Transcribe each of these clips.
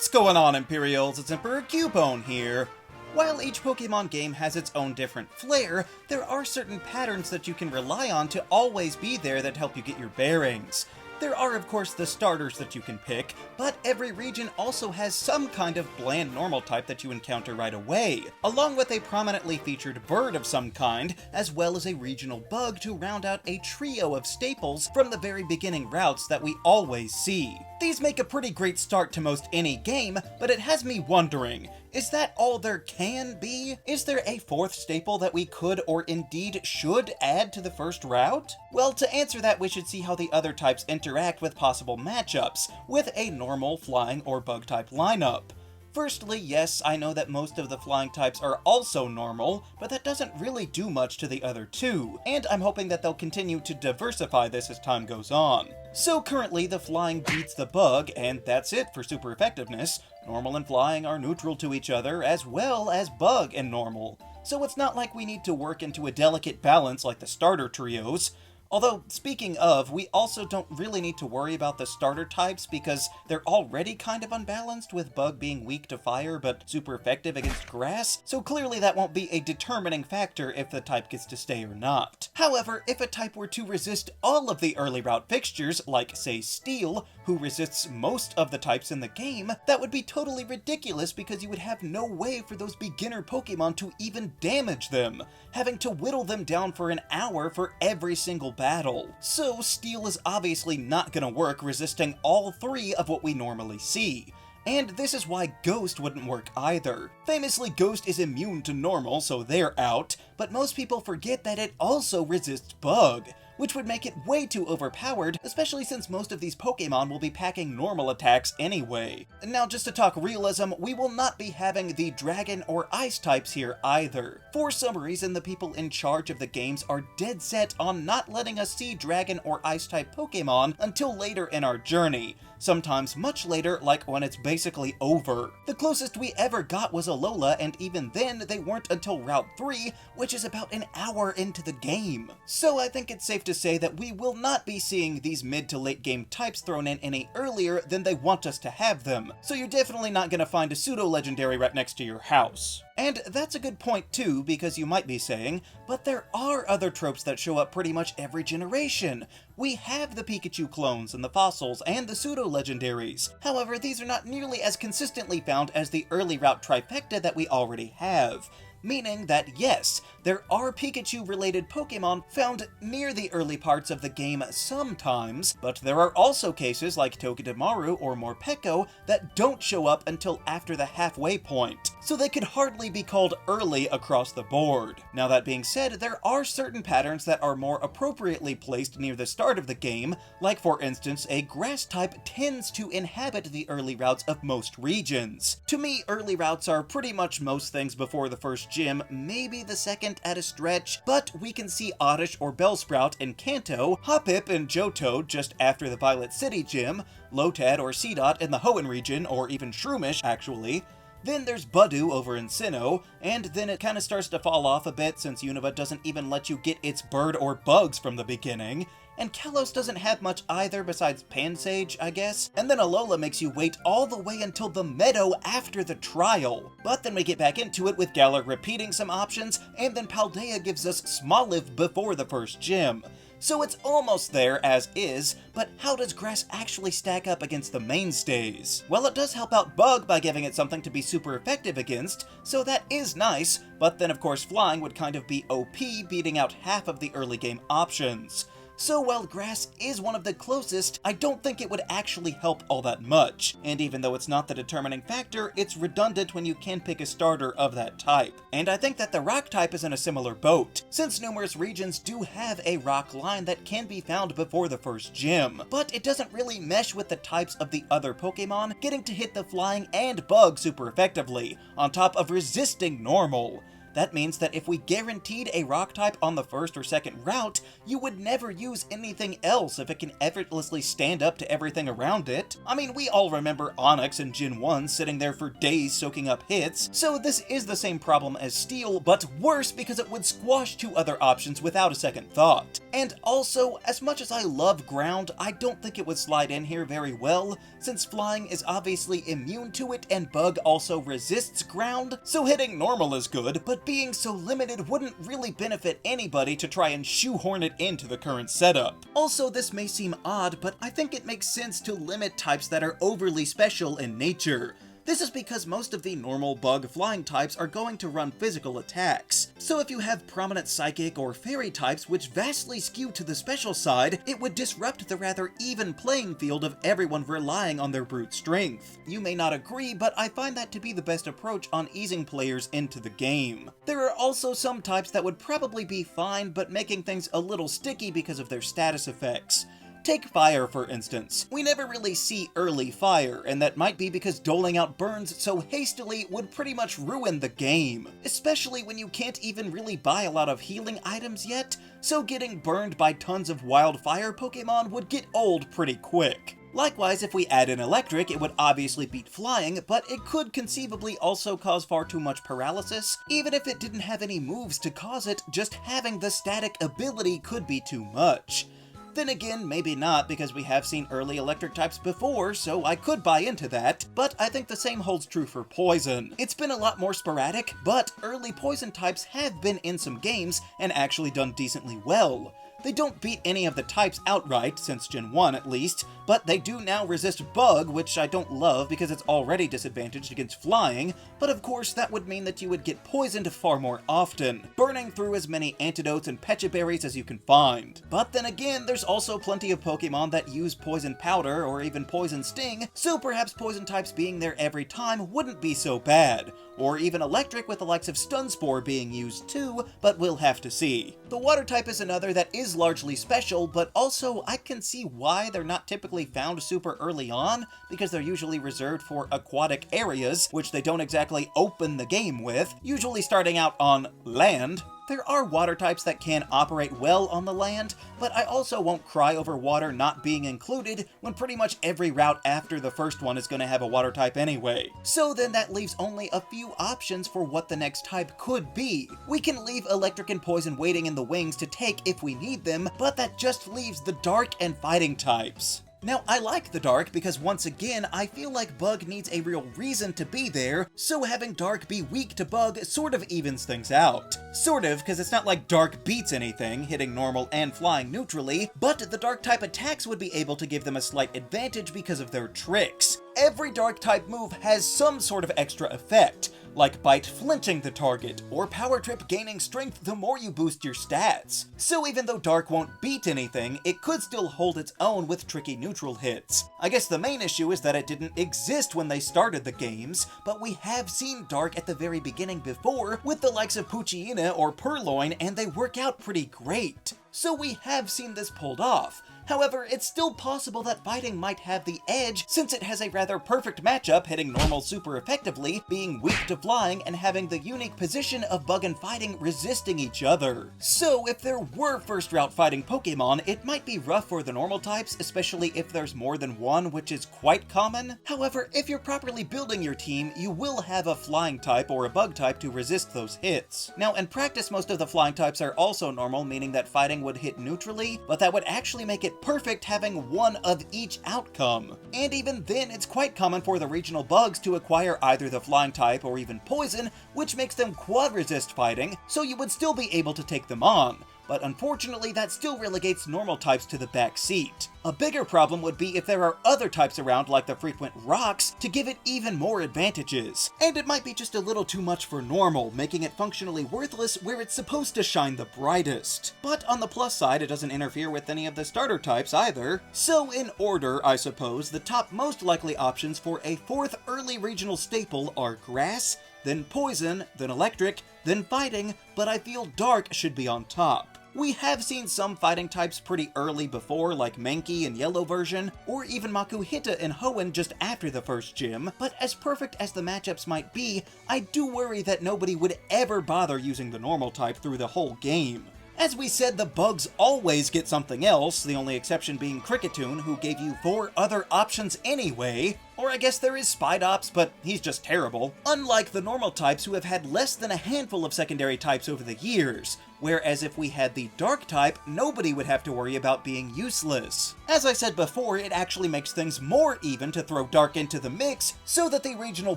What's going on, Imperials? It's Emperor Cubone here. While each Pokemon game has its own different flair, there are certain patterns that you can rely on to always be there that help you get your bearings. There are of course the starters that you can pick, but every region also has some kind of bland normal type that you encounter right away, along with a prominently featured bird of some kind, as well as a regional bug to round out a trio of staples from the very beginning routes that we always see. These make a pretty great start to most any game, but it has me wondering, is that all there can be? Is there a fourth staple that we could or indeed should add to the first route? Well, to answer that, we should see how the other types interact with possible matchups with a normal, flying, or bug type lineup. Firstly, yes, I know that most of the flying types are also normal, but that doesn't really do much to the other two, and I'm hoping that they'll continue to diversify this as time goes on. So currently, the flying beats the bug, and that's it for super effectiveness. Normal and flying are neutral to each other, as well as bug and normal. So it's not like we need to work into a delicate balance like the starter trios. Although, speaking of, we also don't really need to worry about the starter types because they're already kind of unbalanced, with Bug being weak to fire but super effective against grass, so clearly that won't be a determining factor if the type gets to stay or not. However, if a type were to resist all of the early route fixtures, like say Steel, who resists most of the types in the game, that would be totally ridiculous because you would have no way for those beginner Pokemon to even damage them, having to whittle them down for an hour for every single battle. So Steel is obviously not gonna work resisting all three of what we normally see. And this is why Ghost wouldn't work either. Famously, Ghost is immune to normal, so they're out, but most people forget that it also resists Bug, which would make it way too overpowered, especially since most of these Pokemon will be packing normal attacks anyway. Now, just to talk realism, we will not be having the Dragon or Ice types here either. For some reason, the people in charge of the games are dead set on not letting us see Dragon or Ice type Pokemon until later in our journey. Sometimes much later, like when it's basically over. The closest we ever got was Alola, and even then, they weren't until Route 3, which is about an hour into the game. So I think it's safe to say that we will not be seeing these mid to late game types thrown in any earlier than they want us to have them, so you're definitely not gonna find a pseudo-legendary right next to your house. And that's a good point too, because you might be saying, but there are other tropes that show up pretty much every generation. We have the Pikachu clones and the fossils and the pseudo-legendaries. However, these are not nearly as consistently found as the early route trifecta that we already have. Meaning that yes, there are Pikachu-related Pokemon found near the early parts of the game sometimes, but there are also cases like Togedemaru or Morpeko that don't show up until after the halfway point, so they could hardly be called early across the board. Now that being said, there are certain patterns that are more appropriately placed near the start of the game, like for instance, a grass type tends to inhabit the early routes of most regions. To me, early routes are pretty much most things before the first gym, maybe the second at a stretch, but we can see Oddish or Bellsprout in Kanto, Hoppip and Johto just after the Violet City gym, Lotad or Seedot in the Hoenn region, or even Shroomish actually. Then there's Budew over in Sinnoh, and then it kinda starts to fall off a bit since Unova doesn't even let you get its bird or bugs from the beginning. And Kalos doesn't have much either besides Pansage, I guess. And then Alola makes you wait all the way until the meadow after the trial. But then we get back into it with Galar repeating some options, and then Paldea gives us Smoliv before the first gym. So it's almost there as is, but how does Grass actually stack up against the mainstays? Well, it does help out Bug by giving it something to be super effective against, so that is nice, but then of course Flying would kind of be OP, beating out half of the early game options. So while Grass is one of the closest, I don't think it would actually help all that much. And even though it's not the determining factor, it's redundant when you can pick a starter of that type. And I think that the Rock type is in a similar boat, since numerous regions do have a Rock line that can be found before the first gym. But it doesn't really mesh with the types of the other Pokemon, getting to hit the Flying and Bug super effectively, on top of resisting normal. That means that if we guaranteed a rock type on the first or second route, you would never use anything else if it can effortlessly stand up to everything around it. I mean, we all remember Onyx in Gen 1 sitting there for days soaking up hits, so this is the same problem as Steel, but worse because it would squash two other options without a second thought. And also, as much as I love ground, I don't think it would slide in here very well, since flying is obviously immune to it and Bug also resists ground, so hitting normal is good, but being so limited wouldn't really benefit anybody to try and shoehorn it into the current setup. Also, this may seem odd, but I think it makes sense to limit types that are overly special in nature. This is because most of the normal bug flying types are going to run physical attacks. So if you have prominent psychic or fairy types which vastly skew to the special side, it would disrupt the rather even playing field of everyone relying on their brute strength. You may not agree, but I find that to be the best approach on easing players into the game. There are also some types that would probably be fine, but making things a little sticky because of their status effects. Take fire, for instance. We never really see early fire, and that might be because doling out burns so hastily would pretty much ruin the game, especially when you can't even really buy a lot of healing items yet, so getting burned by tons of wildfire Pokemon would get old pretty quick. Likewise, if we add in electric, it would obviously beat flying, but it could conceivably also cause far too much paralysis. Even if it didn't have any moves to cause it, just having the static ability could be too much. Then again, maybe not, because we have seen early electric types before, so I could buy into that, but I think the same holds true for poison. It's been a lot more sporadic, but early poison types have been in some games and actually done decently well. They don't beat any of the types outright, since Gen 1 at least, but they do now resist Bug, which I don't love because it's already disadvantaged against flying, but of course that would mean that you would get poisoned far more often, burning through as many antidotes and Pecha Berries as you can find. But then again, there's also plenty of Pokemon that use Poison Powder or even Poison Sting, so perhaps poison types being there every time wouldn't be so bad. Or even electric with the likes of Stun Spore being used too, but we'll have to see. The water type is another that is largely special, but also I can see why they're not typically found super early on, because they're usually reserved for aquatic areas, which they don't exactly open the game with, usually starting out on land. There are water types that can operate well on the land, but I also won't cry over water not being included when pretty much every route after the first one is going to have a water type anyway. So then that leaves only a few options for what the next type could be. We can leave electric and poison waiting in the wings to take if we need them, but that just leaves the dark and fighting types. Now, I like the Dark because once again, I feel like Bug needs a real reason to be there, so having Dark be weak to Bug sort of evens things out. Sort of, because it's not like Dark beats anything, hitting normal and flying neutrally, but the Dark type attacks would be able to give them a slight advantage because of their tricks. Every Dark type move has some sort of extra effect, like Bite flinching the target, or Power Trip gaining strength the more you boost your stats. So even though Dark won't beat anything, it could still hold its own with tricky neutral hits. I guess the main issue is that it didn't exist when they started the games, but we have seen Dark at the very beginning before, with the likes of Poochyena or Purloin, and they work out pretty great. So we have seen this pulled off. However, it's still possible that fighting might have the edge, since it has a rather perfect matchup hitting normal super effectively, being weak to flying, and having the unique position of Bug and fighting resisting each other. So if there were first route fighting Pokemon, it might be rough for the normal types, especially if there's more than one, which is quite common. However, if you're properly building your team, you will have a flying type or a bug type to resist those hits. Now, in practice, most of the flying types are also normal, meaning that fighting would hit neutrally, but that would actually make it perfect having one of each outcome. And even then, it's quite common for the regional bugs to acquire either the flying type or even poison, which makes them quad resist fighting, so you would still be able to take them on. But unfortunately, that still relegates normal types to the back seat. A bigger problem would be if there are other types around like the frequent rocks to give it even more advantages. And it might be just a little too much for normal, making it functionally worthless where it's supposed to shine the brightest. But on the plus side, it doesn't interfere with any of the starter types either. So in order, I suppose, the top most likely options for a fourth early regional staple are grass, then poison, then electric, then fighting, but I feel dark should be on top. We have seen some fighting types pretty early before, like Mankey in Yellow version, or even Makuhita and Hoenn just after the first gym, but as perfect as the matchups might be, I do worry that nobody would ever bother using the normal type through the whole game. As we said, the bugs always get something else, the only exception being Cricketune, who gave you 4 other options anyway. Or I guess there is Spidops, but he's just terrible. Unlike the normal types who have had less than a handful of secondary types over the years, whereas if we had the dark type, nobody would have to worry about being useless. As I said before, it actually makes things more even to throw dark into the mix, so that the regional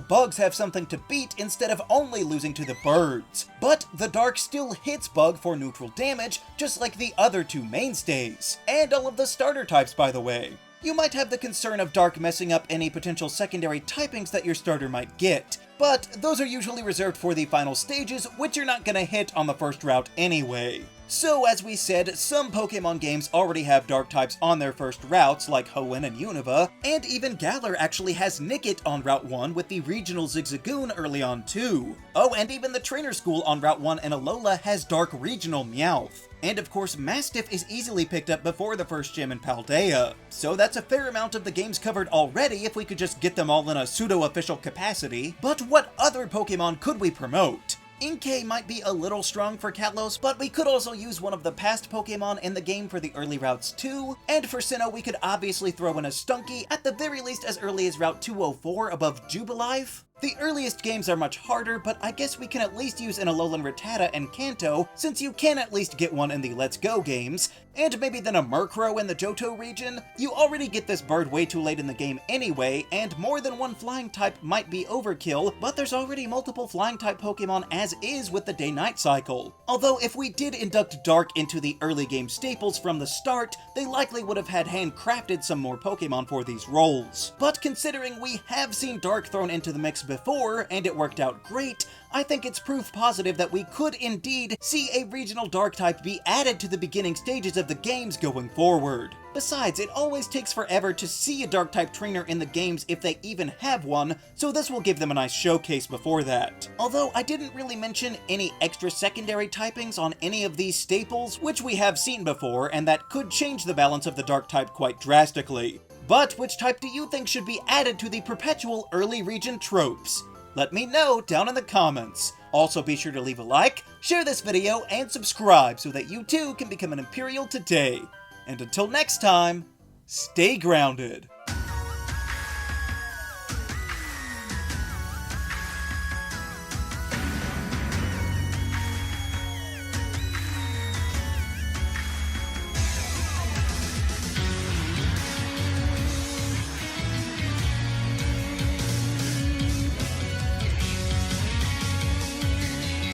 bugs have something to beat instead of only losing to the birds. But the dark still hits bug for neutral damage, just like the other 2 mainstays. And all of the starter types, by the way. You might have the concern of dark messing up any potential secondary typings that your starter might get, but those are usually reserved for the final stages, which you're not gonna hit on the first route anyway. So as we said, some Pokemon games already have dark types on their first routes, like Hoenn and Unova, and even Galar actually has Nickit on Route 1 with the regional Zigzagoon early on too. Oh, and even the Trainer School on Route 1 in Alola has dark regional Meowth. And of course, Mastiff is easily picked up before the first gym in Paldea. So that's a fair amount of the games covered already if we could just get them all in a pseudo-official capacity. But what other Pokemon could we promote? Inkay might be a little strong for Kalos, but we could also use one of the past Pokemon in the game for the early routes too, and for Sinnoh we could obviously throw in a Stunky, at the very least as early as Route 204 above Jubilife. The earliest games are much harder, but I guess we can at least use an Alolan Rattata and Kanto, since you can at least get one in the Let's Go games, and maybe then a Murkrow in the Johto region. You already get this bird way too late in the game anyway, and more than one flying type might be overkill, but there's already multiple flying type Pokemon as is with the day-night cycle. Although if we did induct Dark into the early game staples from the start, they likely would have had handcrafted some more Pokemon for these roles. But considering we have seen Dark thrown into the mix before, and it worked out great, I think it's proof positive that we could indeed see a regional dark type be added to the beginning stages of the games going forward. Besides, it always takes forever to see a dark type trainer in the games if they even have one, so this will give them a nice showcase before that. Although I didn't really mention any extra secondary typings on any of these staples, which we have seen before, and that could change the balance of the dark type quite drastically. But which type do you think should be added to the perpetual early region tropes? Let me know down in the comments. Also be sure to leave a like, share this video, and subscribe so that you too can become an Imperial today. And until next time, stay grounded.